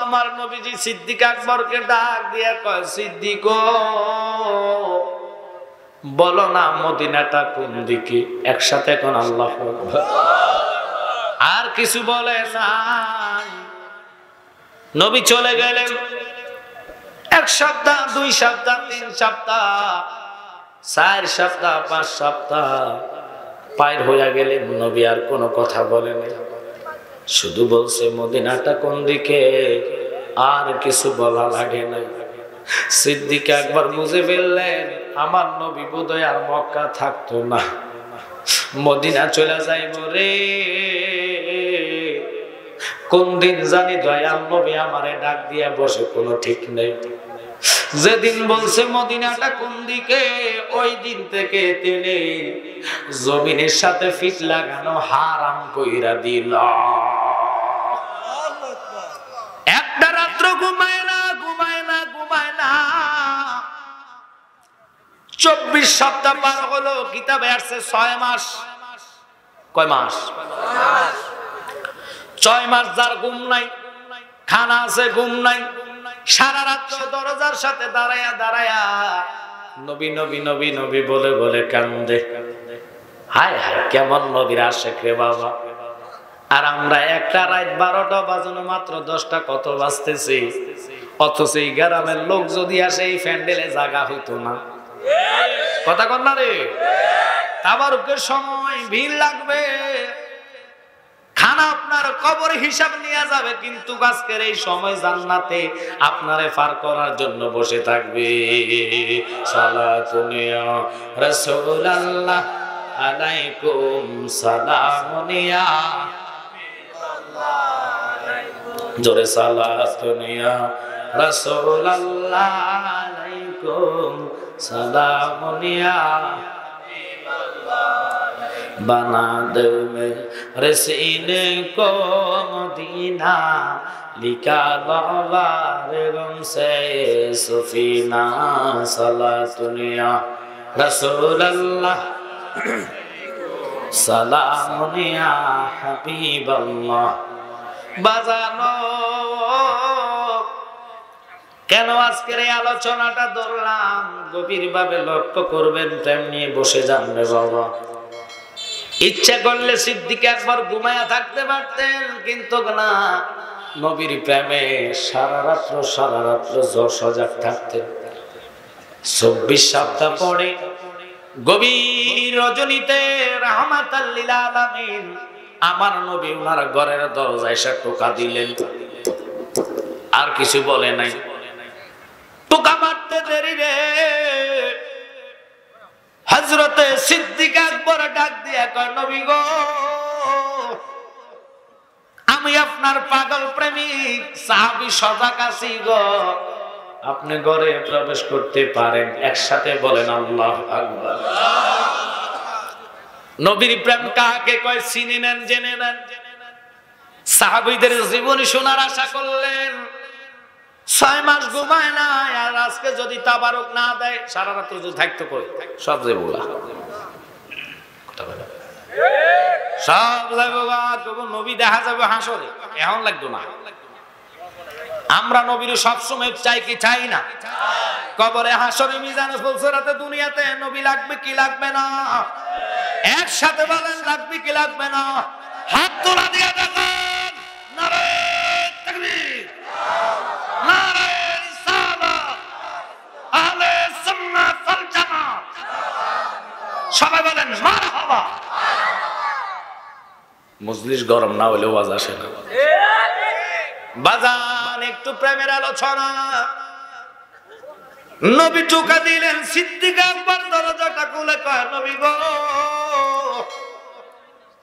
আমার নবীজি সিদ্দিক আকবরকে ডাক দিয়ে কয়, সিদ্দিক বলো না মদিনাটা কোন দিকে? একসাথে কোন আল্লাহু আকবার। আর কিছু বলে নাই। নবী চলে গেলেন। 1 সপ্তাহ, 2 সপ্তাহ, 3 সপ্তাহ, 4 সপ্তাহ, 5 সপ্তাহ পার হয়ে গেলেন। নবী আর কোনো কথা বলেনি, শুধু বলছে মদিনাটা কোন দিকে, আর কিছু বলা লাগে নাই। সিদ্দিক একবার বুঝে ফেললেন আমার নবী বোধহয় আর মক্কা থাকতো না, মদিনা চলে যাইব রে। কোন দিন জানি দয়াল নবী আমারে ডাক দিয়া বসে, কোনো ঠিক নেই। যেদিন বলছে মদিনাটা কোন দিকে, ওই দিন থেকে তিনি জমিনের সাথে ফিট লাগানো হারাম কইরা দিল। একটা রাত্র ঘুমায় না, ঘুমায় না, ঘুমায় না। 24 সপ্তাহ পার হলো, কিতাবে আসছে 6 মাস। কয় মাস? 6 মাস যার ঘুম নাই, খানা আছে ঘুম নাই, সারা রাত্র দরজার সাথে দাঁড়ায়া দাঁড়ায়া নবী নবী নবী নবী বলে বলে কান্দে। হায় হায়, কেমন নবীর আশেক রে বাবা। আর আমরা একটা রাত 12টা বাজানো মাত্র 10টা কত বাজতেছি, অথচ এই গ্রামের লোক যদি আসে এই প্যান্ডেলে জায়গা হইতো না। কথা কন না রে? তাবারুকের সময় ভিড় লাগবে, খানা আপনার কবর হিসাব নিয়ে যাবে, কিন্তু আজকের এই সময় জান্নাতে আপনারে পার করার জন্য বসে থাকবে। সালাতুন ইয়া রাসূলুল্লাহ আলাইকুম সালামুন ইয়া হাবিবাল্লাহ, জোরে সালাতুন ইয়া রাসূলুল্লাহ আলাইকুম সালামুন ইয়া बना दे मेरे सीने को मदीना, लिखा बाबारे गम से सुफीना, सलातुन या रसूल अल्लाह सलामुन या हबीब अल्लाह। বাজানো কেন আজকের এই আলোচনাটা ধরলাম, গভীরভাবে লক্ষ্য করবেন, প্রেম নিয়ে বসে যান রে বাবা। ইচ্ছা করলে সিদ্দিক একবার ঘুমায়া থাকতে পারতেন, কিন্তু না, নবীর প্রেমে সারা রাত্র সজাগ থাকতেন। 24 সপ্তাহ পরে গভীর রজনীতে রাহমাতাল লিল আলামিন আমার নবী ওনার ঘরের দরজায় এসে টোকা দিলেন। আর কিছু বলে নাই। টোকা মারতে দেরি রে, হযরতে সিদ্দিক আকবর ডাক দিয়া কয়, নবী গো, আমি আপনার পাগল প্রেমিক সাহাবী সজাগ আছি গো, আপনি ঘরে প্রবেশ করতে পারেন। একসাথে বলেন আল্লাহু আকবার। নবীর প্রেম কাকে কয় চিনে নেন, জেনে নেন। সাহাবীদের জীবনী শোনার আশা করলেন। 6 মাস ঘুমায় না, আর আজকে যদি তাবারক না দেয়, সারা রাত যদি থাকতো কই, সব যে বলা সব যাবো, নবী দেখা যাবে হাসরে, এখন লাগতো না। আমরা নবীর সবসময় চাই কি চাই না? কবরে, হাসরে, মিজানে, ফুলসিরাতে, দুনিয়াতে নবী লাগবে কি লাগবে না? একসাথে বলেন, লাগবে কি লাগবে না? হাত তোলা দিয়ে দেখেন, নারে তাকবীর, নারে রিসালাত, আহলে সুন্নাত ওয়াল জামাত, সবাই বলেন মারহাবা। মজলিস গরম না হলে ওয়াজ আসে না। বাজান, একটু প্রেমের আলোচনা। নবী টোকা দিলেন, সিদ্দিক আকবর দরজাটা খুলে কয়, নবী গো,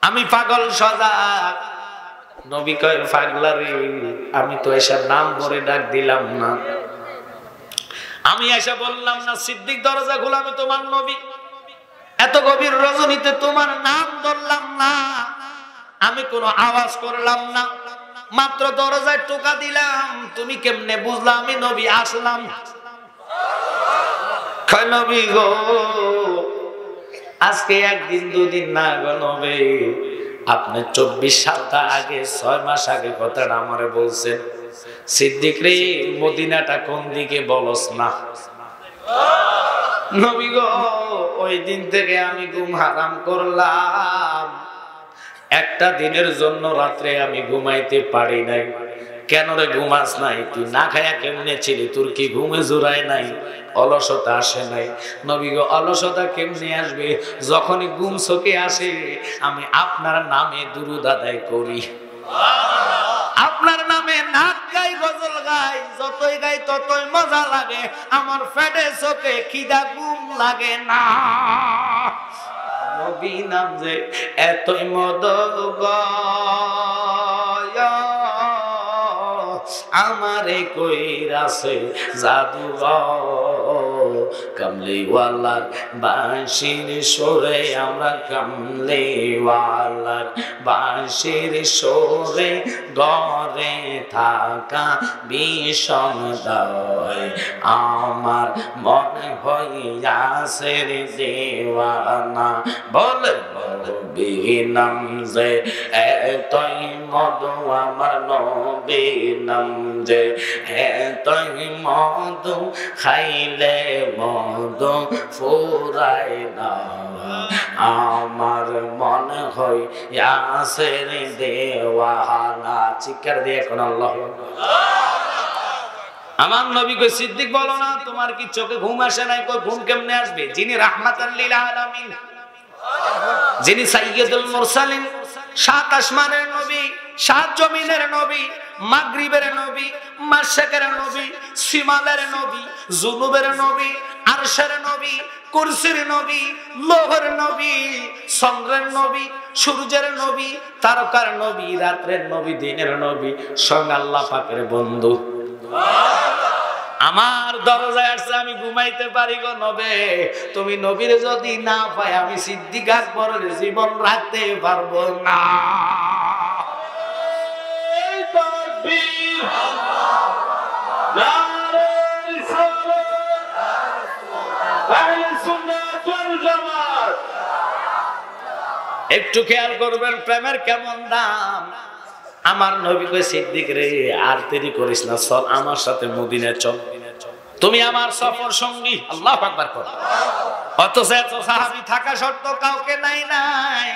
আমি পাগল সজাগ। নবী কয়, পাগলারে, আমি তো এসব নাম করে ডাক দিলাম না, আমি এসে বললাম না সিদ্দিক দরজা খুলে, আমি তোমার নবী, এত গভীর রজনীতে তোমার নাম ধরলাম না, আমি কোনো আওয়াজ করলাম না, মাত্র দরজায় টোকা দিলাম, তুমি কেমনে বুঝলা আমি নবী আসলাম? কয়, নবী গো, আজকে একদিন দুদিন না গো নবী, আপনি 24 সপ্তাহ আগে, 6 মাস আগে কথাটা আমারে বলছেন। সিদ্দিক রে মদিনাটা কোন দিকে বলস না। নবী গো ওই দিন থেকে আমি ঘুম হারাম করলাম, একটা দিনের জন্য রাত্রে আমি ঘুমাইতে পারি নাই। কেন রে ঘুমাস নাই? তুই না খায়া কেমনে ছিলি? তোর কি ঘুমে জোড়ায় নাই? অলসতা আসে নাই? নবী গো অলসতা কেমনে আসবে? যখনই ঘুম চোখে আসে আমি আপনার নামে দুরূদ আদায় করি, আপনার নামে নাচ গাই, গজল গাই, যতই গাই ততই মজা লাগে, আমার পেটে চোখে খিদা ঘুম লাগে না। নবী নাম যে এতই মদত আমারে কইরাছে জাদু, কামলিওয়ালার বাঁশির সুরে আমরা কামলিওয়ালার বাঁশির সুরে ঘরে থাকা বিষম দয় আমার মনে হইয়াছে রে দেওয়ানা। বলে নবীনাম যে এতই মধু আমার নবীনাম যে এতই মধু খাইলে মধু ফুরাই না আমার মনে হইয়াছে রে দেওয়ানা। চিৎকার দিয়ে এখন আল্লাহ। আমার নবী কই সিদ্দিক বলো না তোমার কি চোখে ঘুম আসে নাই? কই ঘুম কেমনে আসবে? যিনি রাহমাতাল লিল আলামিন, যিনি সাইয়্যিদুল মুরসালিন, সাত আসমানের নবী, সাত জমিনের নবী, মাগরিবের নবী, মাশরিকের নবী, শিমালের নবী, জুনুবের নবী, আরশের নবী, কুরসির নবী, লোহের নবী, চন্দ্রের নবী, সূর্যের নবী, তারকার নবী, রাতের নবী, দিনের নবী, স্বয়ং আল্লাহ পাকের বন্ধু আমার দরজায় আসছে, আমি ঘুমাইতে পারি গো নবে। তুমি নবীর যদি না পাই আমি সিদ্দিক আকবরের জীবন রাখতে পারবো না। একটু খেয়াল করবেন প্রেমের কেমন দাম। আমার নবী কই সিদ্দিক রে আর দেরি করিস না, চল আমার সাথে মদিনায় চল, তুমি আমার সফর সঙ্গী। আল্লাহু আকবার কর। অথচ এত সাহাবী থাকা সত্ত্বেও কাউকে নাই নাই।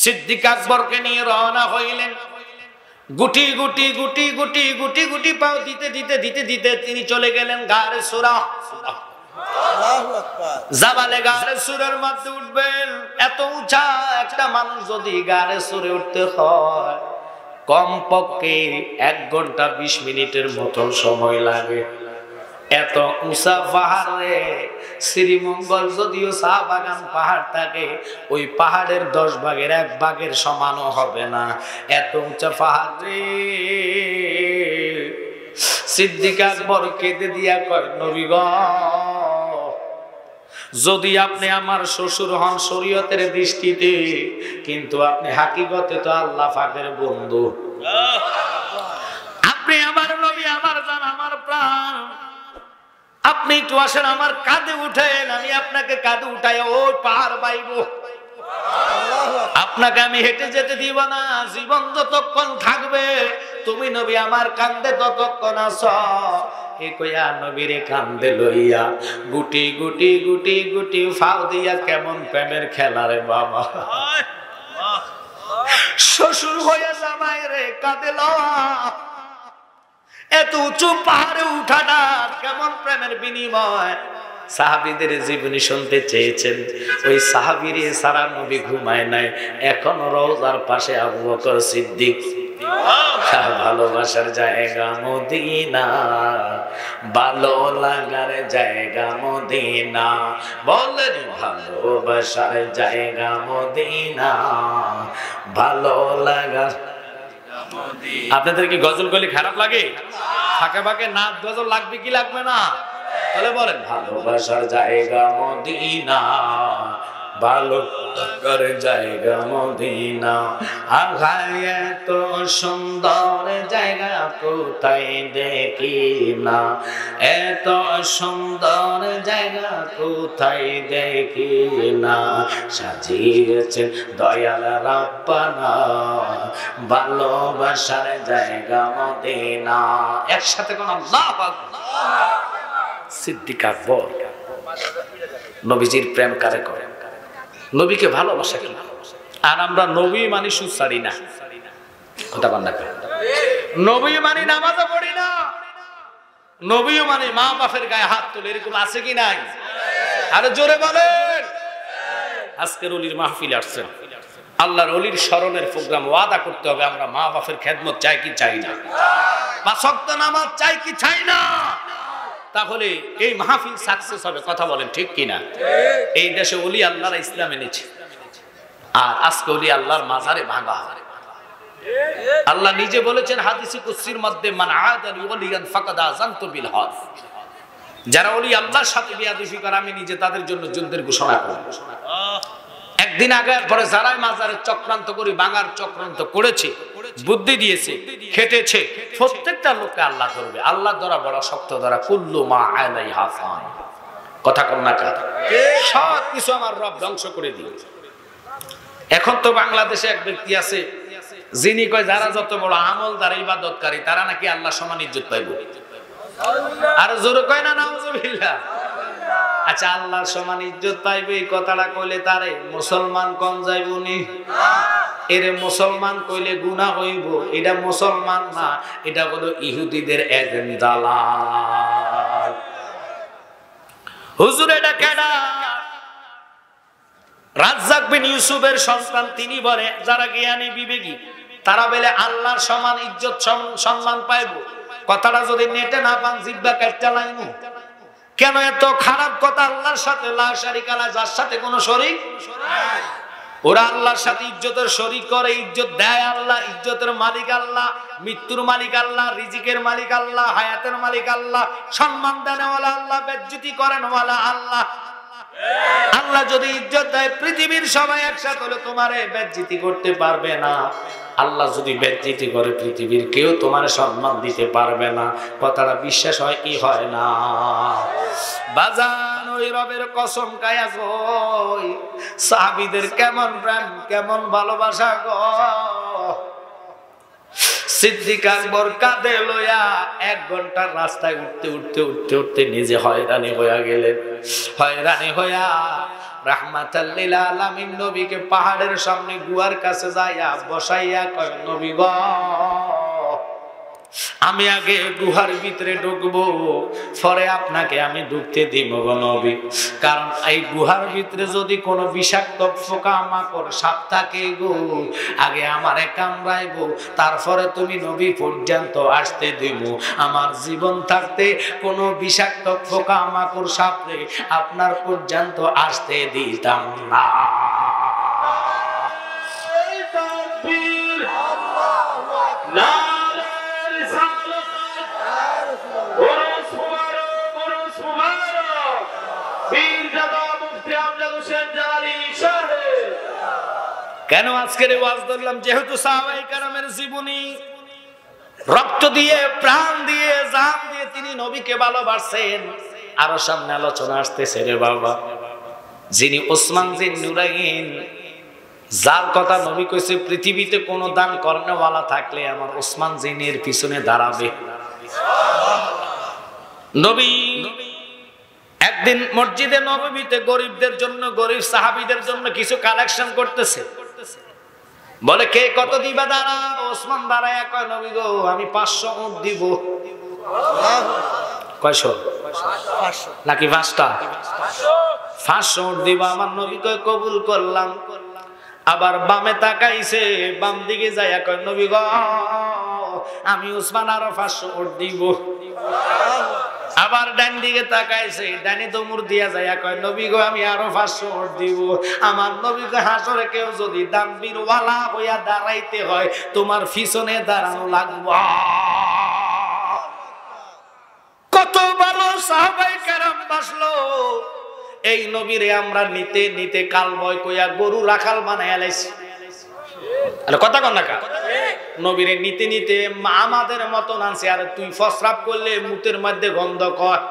সিদ্দিক আকবরকে নিয়ে রওনা হইলেন। গুটি গুটি গুটি গুটি গুটি গুটি পাও দিতে দিতে দিতে দিতে তিনি চলে গেলেন গারে সুরা। আল্লাহু আকবার। জাবালে গারে সুরের মধ্যে উঠবেন। এত উঁচা একটা মানুষ যদি গারে সুরে উঠতে হয় কমপক্ষে 1 ঘন্টা 20 মিনিটের মতো সময় লাগে। এত উঁচা পাহাড়ে শ্রীমঙ্গল যদিও চা বাগান পাহাড় থাকে, ওই পাহাড়ের 10 ভাগের 1 ভাগের সমানও হবে না। এত উঁচা পাহাড়ে সিদ্দিক আকবর কেঁদে দিয়া কয় নবী গো, যদি আপনি আমার শ্বশুর হন শরীয়তের দৃষ্টিতে, কিন্তু আপনি হাকিকতে তো আল্লাহ পাকের বন্ধু। আপনি আমার নবী, আমার জান, আমার প্রাণ। আপনি একটু আসেন আমার কাঁধে উঠেন, আমি আপনাকে কাঁধে উঠাই ওই পাহাড় বাইব। আপনাকে আমি হেঁটে যেতে দিব না, জীবন যতক্ষণ থাকবে তুমি নবী আমার কাঁধে ততক্ষণ আছো। এ কইয়া নবীরে কান্দে লইয়া গুটি গুটি গুটি গুটি ফাও দিয়া কেমন প্রেমের খেলা রে বাবা। শ্বশুর হয়ে জামাই রে কাঁদে লওয়া, এত উঁচু পাহাড়ে উঠাটা কেমন প্রেমের বিনিময়। সাহাবীদের জীবনী শুনতে চেয়েছেন, ওই সাহাবীরে সারা নবী ঘুমায় নাই। এখন রওজার পাশে আবু বকর সিদ্দিক, ভালোবাসার জায়গা মদিনা, ভালো লাগার জায়গা মদিনা, বলেন ভালোবাসার জায়গা মদিনা, ভালো লাগার। আপনাদের কি গজল করলে খারাপ লাগে? ফাঁকে ফাঁকে নাচ গজল লাগবে কি লাগবে না? তাহলে বলেন ভালোবাসার জায়গা মদিনা, ভালো করে জায়গা মদিনা আগায় এত সুন্দর জায়গা কোথায় দেখি না এত সুন্দর জায়গা কোথায় দেখি না সাজিয়েছেন দয়াল রাব্বানা ভালোবাসার জায়গা মদিনা একসাথে কোন আল্লাহু আকবার সিদ্দিক আকবর নবীজির প্রেম কারে করে নবীকে ভালোবাসা কি আর আমরা নবী মানি সুসারি না কথা বল না নবী মানি নামাজ পড়ি না নবী মানি মা বাপের গায়ে হাত তুলে এরকম আছে কি নাই আরে জোরে বলেন আজকের ওলির মাহফিল আসছেন আল্লাহর ওলির স্মরণের প্রোগ্রাম ওয়াদা করতে হবে আমরা মা বাপের খেদমত চাই কি চাই না পাঁচ ওয়াক্ত নামাজ চাই কি চাই না তাহলে এই মাহফিল সাকসেস হবে কথা বলেন ঠিক কিনা এই দেশে ওলি আল্লাহর ইসলাম এনেছে আর আজকে ওলি আল্লাহর মাজারে ভাঙা আল্লাহ নিজে বলেছেন হাদিসে কুদসির মধ্যে মান আদালি ওলিয়ান ফাকাদ আযানতু বিল হক যারা ওলি আল্লাহর সাথে বিয়াদবি করে আমি নিজে তাদের জন্য যুদ্ধের ঘোষণা করি একদিন আগে পরে যারাই মাজারে চক্রান্ত করে ভাঙার চক্রান্ত করেছে বুদ্ধি দিয়েছে খেটেছে প্রত্যেকটা লোককে আল্লাহ ধরবে আল্লাহ ধরা বড় শক্ত ধরা কুল্লু মা আলাইহা ফান কথা কম না কার সব কিছু আমার রব ধ্বংস করে দিয়েছে এখন তো বাংলাদেশে এক ব্যক্তি আছে যিনি কয় যারা যত বড় আমলদার ইবাদতকারী তারা নাকি আল্লাহ সমান ইজ্জত পাইব আর জোরে কয় না নাউজুবিল্লাহ আচ্ছা আল্লাহ সমান ইজ্জত পাইবে এই কথাটা কইলে তারে মুসলমান কোন যাইবনি এরে মুসলমান কইলে গুনাহ হইব এটা মুসলমান না এটা হলো ইহুদিদের এজেন্ট দালাল হুজুর এটা কেডা রাজ্জাক বিন ইউসুফের সন্তান তিনি বলে যারা জ্ঞানী বিবেকী তারা বলে আল্লাহর সমান ইজ্জত সম্মান পাইব কথাটা যদি নেটে না পান জিহ্বা কাটতে লাইমু কেন এত খারাপ কথা আল্লাহর সাথে লা শারিকা লা যার সাথে কোনো শরীক নাই ওরা আল্লাহর সাথে ইজ্জতের শরীক করে ইজ্জত দেয় আল্লাহ ইজ্জতের মালিক আল্লাহ মৃত্যুর মালিক আল্লাহ রিজিকের মালিক আল্লাহ হায়াতের মালিক আল্লাহ সম্মান দেনওয়ালা আল্লাহ বেজ্জতি করেনওয়ালা আল্লাহ আল্লাহ যদি ইজ্জত দেয় পৃথিবীর সবাই একসাথে হলে তোমারে বেজ্জতি করতে পারবে না আল্লাহ যদি বেজ্জতি করে পৃথিবীর কেউ তোমার সম্মান দিতে পারবে না কথাটা বিশ্বাস হয় কি হয় না বাজান ওই রবের কসম কায়া কই সাহাবীদের কেমন প্রেম কেমন ভালোবাসা গো সিদ্দিক আকবর কাঁধে লইয়া 1 ঘন্টার রাস্তায় উঠতে নিজে হয়রানি হইয়া গেলেন হয়রানি হইয়া রাহমাতাল লিল আলামিন নবীকে পাহাড়ের সামনে গুহার কাছে যাইয়া বসাইয়া কয় নবী গো আমি আগে গুহার ভিতরে ঢুকবো পরে আপনাকে আমি ঢুকতে দিব গো নবী কারণ এই গুহার ভিতরে যদি কোনো বিষাক্ত পোকামাকড় সাপ থাকে গো আগে আমারে কামড়াইবো তারপরে তুমি নবী পর্যন্ত আসতে দিব আমার জীবন থাকতে কোনো বিষাক্ত পোকামাকড় সাপরে আপনার পর্যন্ত আসতে দিতাম না না কেন আজকের ওয়াজ ধরলাম যেহেতু সাহাবায়ে কেরামের জীবনী রক্ত দিয়ে প্রাণ দিয়ে জান দিয়ে তিনি নবীকে ভালোবাসেন আরো সামনে আলোচনা আসতেছে রে বাবা যিনি ওসমান জিন নুরাইন যার কথা নবী কইছে পৃথিবীতে কোনো দান কর্মওয়ালা থাকলে আমার ওসমান জিনের পিছনে দাঁড়াবে নবী একদিন মসজিদে নববীতে গরিবদের জন্য গরিব সাহাবীদের জন্য কিছু কালেকশন করতেছে বলে কে কত দিবা দাঁড়া ওসমান দাঁড়ায় কয় নবী গো আমি 500 উট দিব কয়শো নাকি 5টা 500 উট দিব আমার নবী কয় কবুল করলাম আবার বামে তাকাইছে বাম দিকে যাইয়া কয় নবী গো আমি ওসমান আরো 500 উট দিব আবার ডান দিকে তাকাইছে ডানে দমুর দিয়া যাইয়া কয় নবী গো আমি আরো 500 উট দিব আমার নবী কয় হাসরে কেউ যদি দাম্বির ওয়ালা হইয়া দাঁড়াইতে হয় তোমার পিছনে দাঁড়ানো লাগবে কত ভালো সাহাবায়ে কেরাম বাসলো এই নবীরে আমরা নিতে নিতে কাল বয় কইয়া গরু রাখাল বানাইয়া লাইছি। কথা কন না কা? নবীরে নিতে নিতে আমাদের মতন আনছে। আর তুই ফসরাপ করলে মুতের মধ্যে গন্ধ কয়।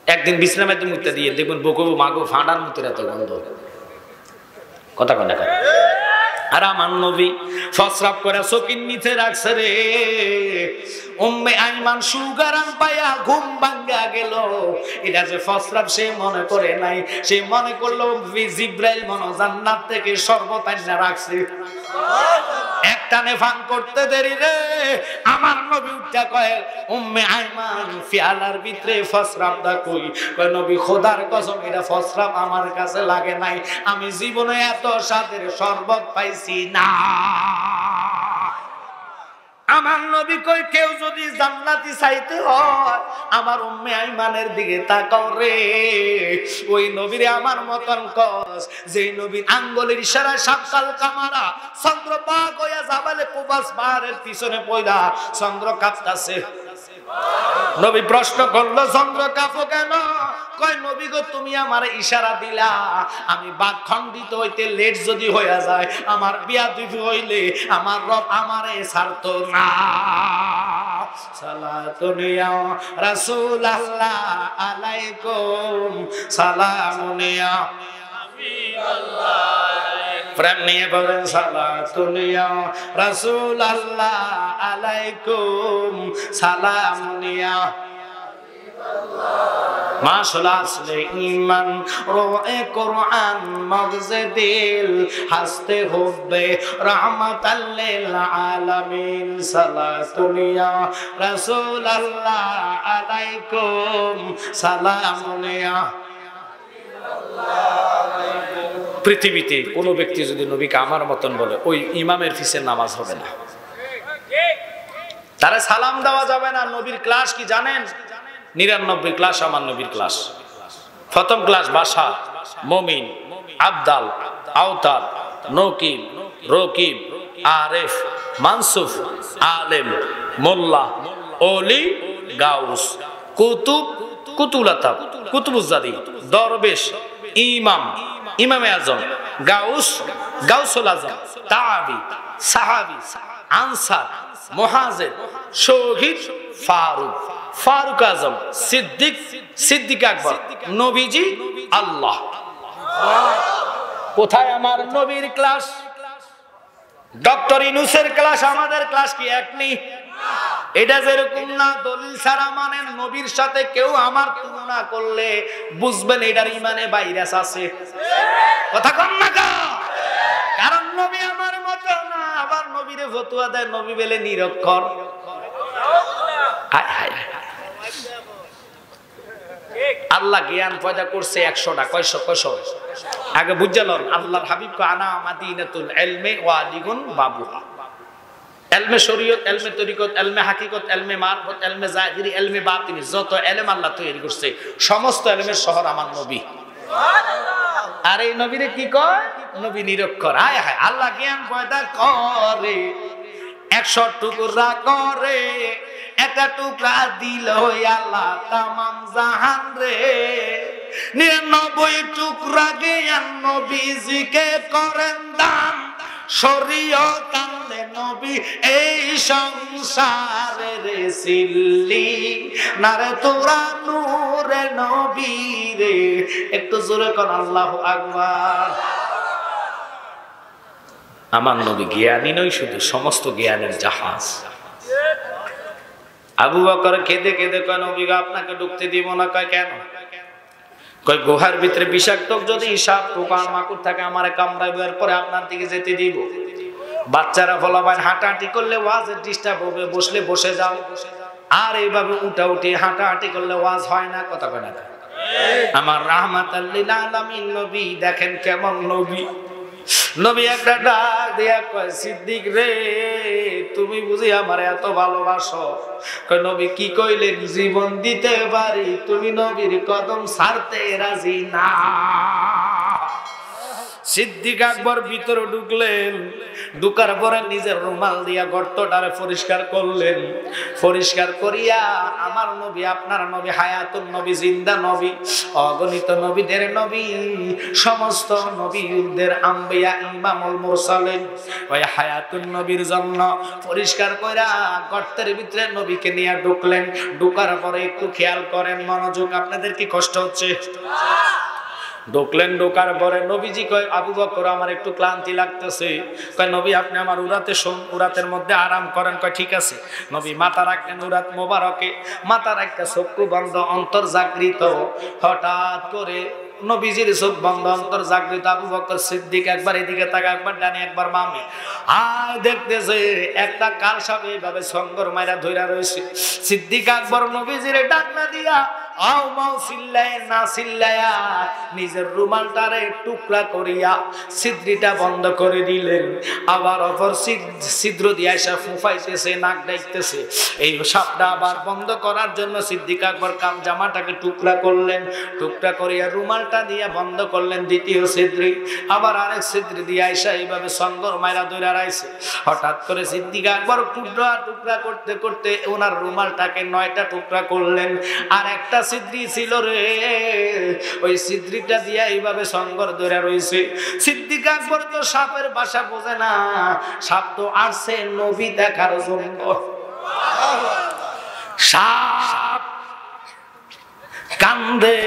একদিন বিছনার মধ্যে মুতে দিয়ে দেখবেন বকু মাগো ফাঁড়ার মুতের এত গন্ধ। কথা কন না কা? আর আমার নবী ফসরাপ করে চকির নিচে রাখছে রে। উম্মে আইমান সুগারাম পায়া ঘুম ভাঙ্গা গেল। এটা যে ফসরাপ সে মনে করে নাই, সে মনে করলো জিব্রাইল মনে জান্নাত থেকে শরবত আইনা রাখছে। একটানে ফান করতে দেরি রে আমার নবী উঠা কয় উম্মে আইমান ফিয়ালার ভিতরে ফসরাপটা কই? কয় নবী খোদার কসম এটা ফসরাপ আমার কাছে লাগে নাই, আমি জীবনে এত স্বাদের শরবত পাইছি না। আমার নবী কই কেউ যদি জান্নাতি চাইতে হয় আমার উম্মে আইমানের দিকে তাকাও রে। ওই নবীরে আমার মতন কস যে নবীর আঙ্গুলের ইশারায় সাতকাল কামারা চন্দ্র পাক হইয়া জাবালে কুবাস পাহাড়ের পিছনে পয়দা চন্দ্র কাঁপতাছে। নবী প্রশ্ন করলো চন্দ্র কাঁপো কেন? কয় নবী গো তুমি আমার ইশারা দিলা, আমি বাক খণ্ডিত হইতে লেট যদি হইয়া যায় আমার বিয়াদবি হইলে আমার রব আমারে ছাড়তো না। সালাতুন ইয়া রাসূলুল্লাহ আলাইকুম সালামুন ইয়া হাবিবাল্লাহ। প্রেম নিয়ে বলেন সালাতুন ইয়া রাসূলুল্লাহ আলাইকুম সালামুন ইয়া মাশাআল্লাহ। আসলে ঈমান রোয়ে কোরআন মগজে দিল হাসতে হবে রহমাতাল লিল আলামিন। সালাতুন ইয়া রাসূলুল্লাহ আলাইকুম সালামুন ইয়া হাবিবাল্লাহ। পৃথিবীতে কোনো ব্যক্তি যদি নবীকে আমার মতন বলে ওই ইমামের ফিসের নামাজ হবে না, তারা সালাম দেওয়া যাবে না। নবীর ক্লাস কি জানেন? 99 ক্লাস আমার নবীর ক্লাস। প্রথম ক্লাস বাসা, মমিন, আবদাল, আওতার, নকিব, রকিব, আরেফ, মানসুফ, আলেম, মোল্লা, ওলি, গাউস, কুতুব, কুতুলাতা, কুতুবুজ্জাদি, দরবেশ, ইমাম, ইমামে আজম, গাউস, গাউসুল আজম, তাবি, সাহাবি, আনসার, মুহাজির, শহীদ, ফারুক, ফারুক আজম, সিদ্দিক, সিদ্দিক আকবর, নবীজি, আল্লাহ। কোথায় আমার নবীর ক্লাস? ডক্টর ইউনূসের ক্লাস আমাদের ক্লাস কি এক নেই? এটা যেরকম না দলিল ছাড়া মানেন নবীর সাথে কেউ আমার তুলনা করলে বুঝবেন এটার ইমানে ভাইরাস আছে। কথা কম না কা? কারণ নবী আমার মতো না। আবার নবীরে ফতোয়া দেয় নবী বলে নিরক্ষর। আল্লাহ জ্ঞান পয়দা করছে 100টা। কয়শো? আগে বুঝালেন আল্লাহর হাবিব আনা মাদিনাতুল ইলমি ওয়া আলিগুন বাবুহা। ইলমে শরীয়ত, ইলমে তরিকত, ইলমে হাকিকত, ইলমে মারফত, ইলমে জাহিরি, ইলমে বাতিনি, যত ইলম আল্লাহ তৈরি করছে সমস্ত ইলমের শহর আমার নবী। সুবহানাল্লাহ। আর এই নবীরে কি কয়? নবী নিরক্ষর। হায় হায়, আল্লাহ জ্ঞান পয়দা করে 100 টুকরা করে, একটা টুকরা দিল আল্লাহ তামাম জাহান রে। 99 টুকরা জ্ঞান নবীজিকে করেন দান, শরীয়ত আনলে নবী এই সংসারের সিল্লি নারে তোরা নূরে নবী রে। একটু জোরে কোন আল্লাহু আকবার। আমার নবী জ্ঞানী নয় শুধু, সমস্ত জ্ঞানের জাহাজ। আবু বকর কেঁদে কেঁদে কয় নবী আপনাকে ঢুকতে দিব না। কয় কেন? কয় গুহার ভিতরে বিষাক্ত যদি সাপ পোকার মাকড় থাকে আমারে কামড়াইবে, এরপরে আপনার দিকে যেতে দিব। বাচ্চারা ফলাবান হাঁটাহাঁটি করলে ওয়াজের ডিস্টার্ব হবে, বসলে বসে যাও। আর এইভাবে উঠাউঠি হাঁটাহাঁটি করলে ওয়াজ হয় না। কথা কয় না? আমার রাহমাতাল লিল আলামিন নবী দেখেন কেমন নবী। নবী একটা ডাক দিয়া কয় সিদ্দিক রে তুমি বুঝি আমার এত ভালোবাসো? কয় নবী কি কইলেন? জীবন দিতে পারি, তুমি নবীর কদম ছাড়তে রাজি না। সিদ্দিক আকবর ভিতরে ঢুকলেন, ঢুকার পরে নিজের রুমাল দিয়া গর্তটারে পরিষ্কার করলেন। পরিষ্কার করিয়া আমার নবী, আপনার নবী, হায়াতুন নবী, জিন্দা নবী, অগণিত নবীদের নবী, সমস্ত নবীদের আম্বিয়া, ইমামুল মুরসালিন, ওই হায়াতুন নবীর জন্য পরিষ্কার কইরা গর্তের ভিতরে নবীকে নিয়ে ঢুকলেন। ঢুকার পরে একটু খেয়াল করেন, মনোযোগ, আপনাদের কি কষ্ট হচ্ছে? ঢুকলেন, ঢোকার পরে নবীজি কয়, আবু বকর আমার একটু ক্লান্তি লাগতেছে। কয় নবী আপনি আমার উরাতে শোন, উরাতের মধ্যে আরাম করেন। কয় ঠিক আছে। নবী মাথা রাখলেন উরাত মোবারকে, মাথা রাখতে চক্ষু বন্ধ, অন্তর জাগৃত। হঠাৎ করে নবীজির চোখ বন্ধ, অন্তর জাগৃত। আবু বকর সিদ্দিক একবার এদিকে তাকা, একবার ডানে, একবার বামে। আর দেখতেছে একটা কাল সাপ এইভাবে সঙ্গর মাইরা ধইরা রয়েছে। সিদ্দিক আকবর নবীজিরে ডাক না দিয়া আও মাও সিল্লায় না সিল্লায়া নিজের রুমালটারে টুকরা করিয়া ছিদ্রটা বন্ধ করে দিলেন। আবার অপর ছিদ্র দিয়ে এসে ফুফাইতেছে, নাক ডাকতেছে। এই সাপটা আবার বন্ধ করার জন্য সিদ্দিক আকবর কাম জামাটাকে টুকরা করলেন। টুকরা করিয়া রুমালটা দিয়ে বন্ধ করলেন দ্বিতীয় ছিদ্রে। আবার আরেক ছিদ্র দিয়ে এসে এইভাবে সঙ্গর মাইরা ধরে রাইছে। হঠাৎ করে সিদ্দিক আকবর টুকরা টুকরা করতে করতে ওনার রুমালটাকে 9টা টুকরা করলেন। আর একটা ছিদ্রি ছিল রে, ওই ছিদ্রিটা দিয়া এইভাবে সঙ্গর ধরে রইছে। সিদ্দিক আকবর তো সাপের ভাষা বোঝে না, সাপ তো আসছে নবী দেখার জন্য। সাপ কান্দে,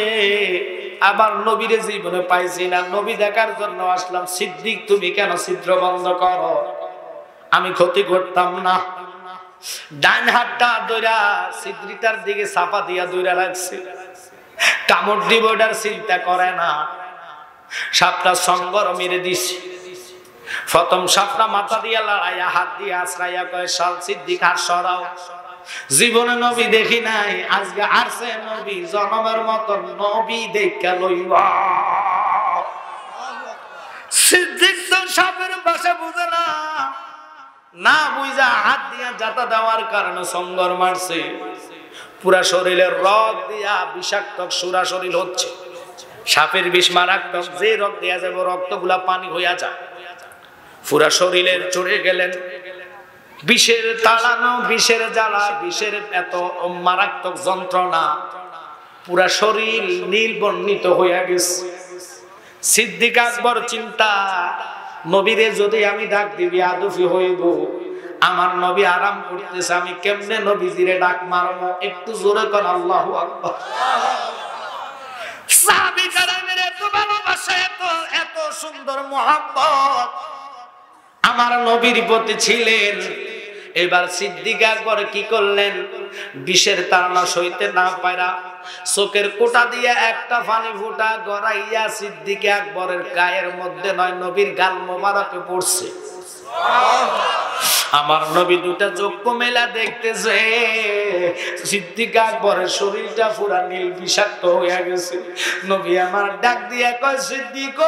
আবার নবীর জীবনে পাইছি না, নবী দেখার জন্য আসলাম। সিদ্দিক তুমি কেন ছিদ্র বন্ধ করো? আমি ক্ষতি করতাম না। ডান হাতটা ধইরা ছিদ্রিটার দিকে চাপা দিয়া ধইরা রাখছে, কামড় দিব ওটার চিন্তা করে না। সাপটা সঙ্গর মেরে দিছে। প্রথম সাপটা মাথা দিয়া লড়াইয়া হাত দিয়ে আশ্রাইয়া কয়, শাল সিদ্দিক হাত সরাও। জীবনে নবী দেখি নাই, আজকে আসছে নবী, জনমের মতো নবী দেখা লইবা। সিদ্দিক তো সাপের ভাষা বুঝে না, না বুঝা হাত দিয়া জাতা দেওয়ার কারণে সঙ্গর মারছে। পুরা শরীরের রক দিয়া বিষাক্ত সুরা শরীর হচ্ছে। সাপের বিষ মারাত্মক, যে রক দিয়া যাবে রক্তগুলা পানি হইয়া যায়। পুরা শরীরের চড়ে গেলেন, বিষের তাড়ানো, বিষের জ্বালা, বিষের এত মারাত্মক যন্ত্রণা, পুরা শরীর নীল বর্ণিত হইয়া গেছে। সিদ্দিক আকবর চিন্তা, নবীরে যদি আমি ডাক দিবি আদফি হইব, আমার নবী আরাম করতেছে, আমি কেমনে নবীজিরে ডাক মারবো? একটু জোরে কর আল্লাহু আকবার। সাহাবী কেরামের এত ভালোবাসা, এত সুন্দর মোহাব্বত আমার নবীর প্রতি ছিলেন। এবার সিদ্দিক আকবর কি করলেন? বিষের তাড়না সইতে না পারা চোখের কোটা দিয়ে একটা পানি ফুটা গড়াইয়া সিদ্দিক আকবরের গায়ের মধ্যে নয়, নবীর গাল মোবারকে পড়ছে। আমার নবী দুটা চক্ষু মেলা দেখতেছে, সিদ্দিক আকবরের শরীরটা পুরা নীল বিষাক্ত হয়ে গেছে। নবী আমার ডাক দিয়া কয়, সিদ্দিক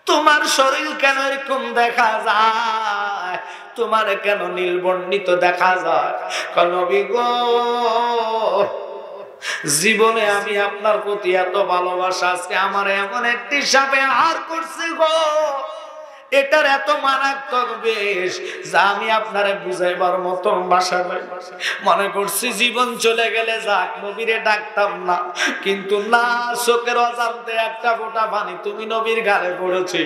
তোমার শরীর কেন এরকম দেখা যায়? তোমার কেন নীল বর্ণিত দেখা যায়? নবী গো, জীবনে আমি আপনার প্রতি এত ভালোবাসা, আজকে আমার এমন একটি সাপে আহার করছে গো, এটার এত মারাত্মক বেশ যা আমি আপনারে বুঝাইবার মতো ভাষা নাই। মনে করছি জীবন চলে গেলে যাক, নবীরে ডাকতাম না, কিন্তু না, চোখের অজান্তে একটা ফোঁটা পানি তুমি নবীর গালে পড়েছে।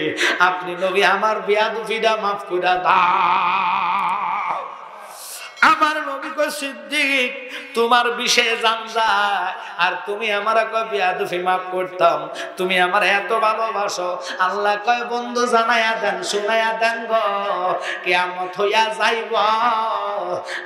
আপনি নবী আমার বেয়াদবিটা মাফ করে দাও। আমার নবী কয়, সিদ্দিক তোমার বিষয়ে জান যায়, আর তুমি আমার কয় বেয়াদবি মাফ করতাম, তুমি আমার এত ভালোবাসো। আল্লাহ কয়, বন্ধু জানাইয়া দেন, শুনাইয়া দেন গো, কিয়ামত হইয়া যাইব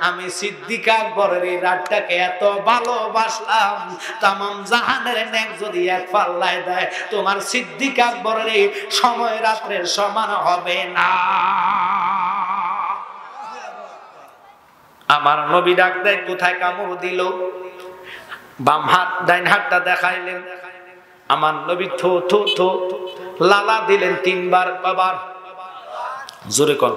আমি সিদ্দিক আকবরের এই রাতটাকে এত ভালোবাসলাম, তামাম জাহানের নেক যদি এক পাল্লায় দেয়, তোমার সিদ্দিক আকবরের এই সময় রাত্রের সমান হবে না। আমার নবী ডাক দেয়, কোথায় কামড় দিল? বাম হাত, ডাইন হাতটা দেখাইলেন। আমার নবী থো থো থো লালা দিলেন 3 বার। বাবার জোরে কর,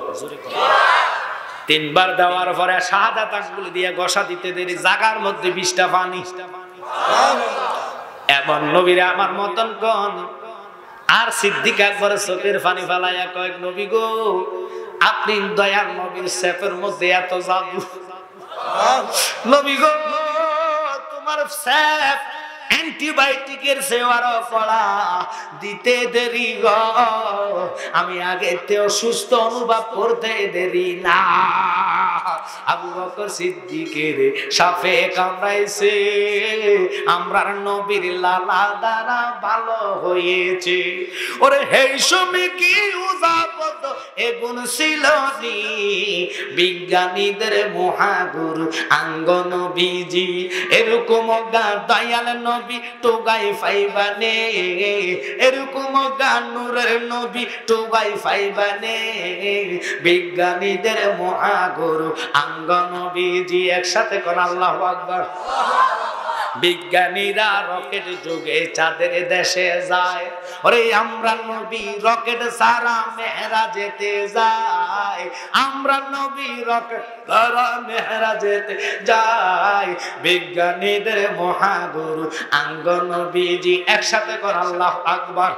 3 বার দেওয়ার পরে শাহাদাত আঙ্গুল দিয়ে ঘষা দিতে দেরি, জাগার মধ্যে 20টা পানি। এমন নবীরে আমার মতন কোন। আর সিদ্দিক একবার চোখের পানি ফেলাইয়া কয়েক, নবী গো আপনি দয়াল নবীর সেফের মধ্যে এত জাদু। নবী গো তোমার সেফ অ্যান্টিবায়োটিকের সেওয়ারও কড়া, দিতে দেরি গো, আমি আগেতেও সুস্থ অনুভব করতে দেরি না। আবু বকর সিদ্দিকের সাপে কামড়াইছে, আমরার নবীর লালা দ্বারা ভালো হয়েছে। ওরে হেই সময় কি উজাবত এগুন ছিল নি, বিজ্ঞানীদের মহাগুরু আঙ্গ নবীজি, এরকম দয়াল নবী টোগাই ফাইবানে, এরকম গানুরের নবী টোগাই ফাইবানে, বিজ্ঞানীদের মহাগুরু আঙ্গ নবীজি। একসাথে কোন আল্লাহু আকবার। বিজ্ঞানীরা রকেট যুগে চাঁদের দেশে যায়, ওরে আমরা নবী রকেট সারা মেহরাজেতে যায়, আমরা নবী রকেট সারা মেহরাজেতে যায়, বিজ্ঞানীদের মহাগুরু আঙ্গ নবীজি। একসাথে কর আল্লাহু আকবার।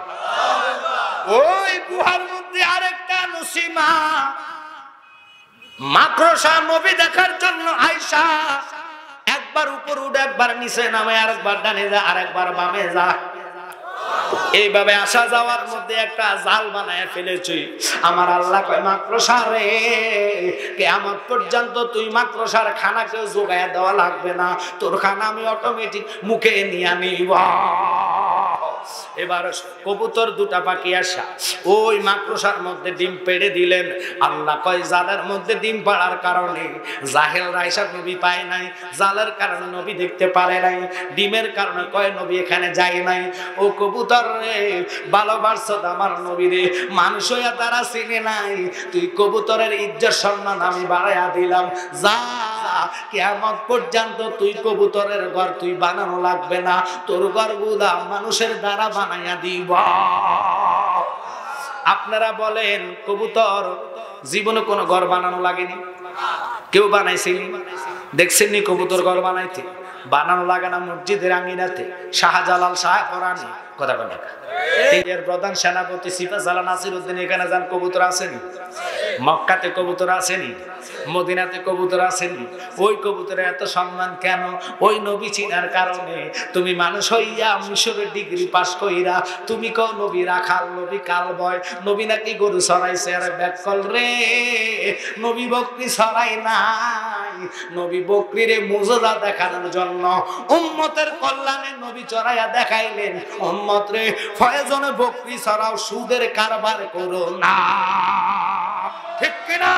ওই গুহার মধ্যে আরেকটা নসিমা মাকড়সা নবী দেখার জন্য আয়েশা একবার উপর উঠে একবার নিচে নামে, আরেকবার ডানে যা আরেকবার বামে যা, এইভাবে আসা যাওয়ার মধ্যে একটা জাল বানায় ফেলেছি। আমার আল্লাহ কয় মাকড়সা রে, কিয়ামত পর্যন্ত তুই মাকড়সার খানা কেউ জোগায়া দেওয়া লাগবে না, তোর খানা আমি অটোমেটিক মুখে নিয়ে নিব। এবার কবুতর দুটা পাখি আসা ওই মাকড়সার মধ্যে ডিম পেড়ে দিলেন। আল্লাহ কয় জালের মধ্যে ডিম পাড়ার কারণে জাহেলরা আয়েশা নবী পায় নাই, জালের কারণে নবী দেখতে পারে নাই, ডিমের কারণে কয় নবী এখানে যায় নাই। ও কবুতর রে, ভালোবাসছ আমার নবী রে, মানুষ হইয়া তারা চিনে নাই, তুই কবুতরের ইজ্জত সম্মান আমি বাড়াইয়া দিলাম, যা কিয়ামত পর্যন্ত তুই কবুতরের ঘর তুই বানানো লাগবে না, তোর ঘরগুলা মানুষের দ্বারা বানাইয়া দিব। আপনারা বলেন কবুতর জীবনে কোনো ঘর বানানো লাগেনি? কেউ বানাইছেনি? দেখছেননি কবুতর ঘর বানাইতে? বানানো লাগে না মসজিদের আঙ্গিনাতে? শাহজালাল শাহ কোরআনি কথা বলে এর প্রধান সেনাপতি সিপাহসালার নাসিরউদ্দিন এখানে যান, কবুতর আসেনি? মক্কাতে কবুতর আসেনি? মদিনাতে কবুতর আসেনি? ওই কবুতরের এত সম্মান কেন? ওই নবী চিনার কারণে। তুমি মানুষ হইয়া মিশরের ডিগ্রি পাস কইরা তুমি কও নবী রাখাল, নবী কালবয়, নবী নাকি গরু সরাইছে। আরে ব্যাকল রে, নবী বকরি সরাই নাই, নবী বকরিরে মুজিজা দেখানোর জন্য উম্মতের কল্যাণে নবী চড়াইয়া দেখাইলেন, উম্মত রে ফয়জনে বকরি সরাও, সুদের কারবার করো না। ঠিক কিনা?